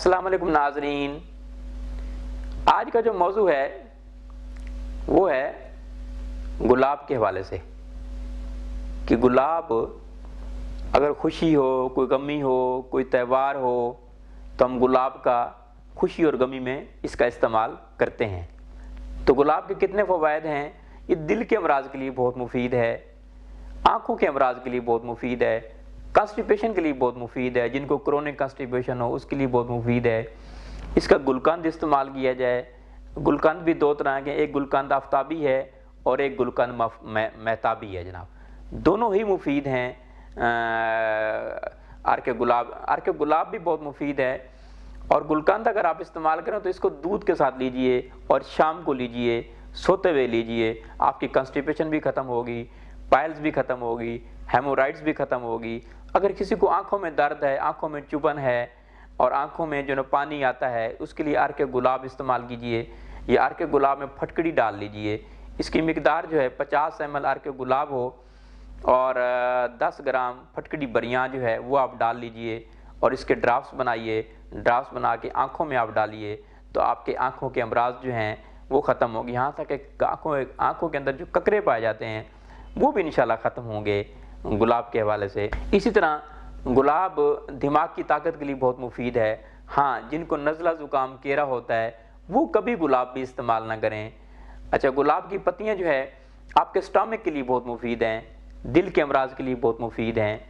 अस्सलाम वालेकुम नाज़रीन। आज का जो मौजू है वो है गुलाब के हवाले से कि गुलाब अगर खुशी हो, कोई गमी हो, कोई त्यौहार हो तो हम गुलाब का खुशी और गमी में इसका इस्तेमाल करते हैं। तो गुलाब के कितने फ़वाइद हैं। ये दिल के अमराज के लिए बहुत मुफीद है, आँखों के अमराज के लिए बहुत मुफीद है, कॉन्स्टिपेशन के लिए बहुत मुफीद है, जिनको क्रोनिक कॉन्स्टिपेशन हो उसके लिए बहुत मुफीद है। इसका गुलकंद इस्तेमाल किया जाए। गुलकंद भी दो तरह के, एक गुलकंद आफ्ताबी है और एक गुलकंद महताबी है जनाब। दोनों ही मुफीद हैं। अर्क गुलाब भी बहुत मुफीद है। और गुलकंद अगर आप इस्तेमाल करें तो इसको दूध के साथ लीजिए और शाम को लीजिए, सोते हुए लीजिए। आपकी कॉन्स्टिपेशन भी ख़त्म होगी, पाइल्स भी ख़त्म होगी, हेमोराइड्स भी ख़त्म होगी। अगर किसी को आंखों में दर्द है, आंखों में चुभन है और आंखों में जो पानी आता है, उसके लिए अर्क गुलाब इस्तेमाल कीजिए। ये अर्क गुलाब में फटकड़ी डाल लीजिए। इसकी मिकदार जो है 50 ml अर्क गुलाब हो और 10 ग्राम फटकड़ी बरियाँ जो है वो आप डाल लीजिए और इसके ड्राफ्ट्स बनाइए। ड्राफ्ट्स बना के आँखों में आप डालिए तो आपके आँखों के अमराज जो हैं वो ख़त्म होगी। यहाँ तक कि आँखों के अंदर जो ककरे पाए जाते हैं वो भी इंशाल्लाह ख़त्म होंगे गुलाब के हवाले से। इसी तरह गुलाब दिमाग की ताकत के लिए बहुत मुफीद है। हाँ, जिनको नज़ला ज़ुकाम केरा होता है वो कभी गुलाब भी इस्तेमाल ना करें। अच्छा, गुलाब की पत्तियाँ जो है आपके स्टमक के लिए बहुत मुफीद हैं, दिल के अमराज के लिए बहुत मुफीद हैं।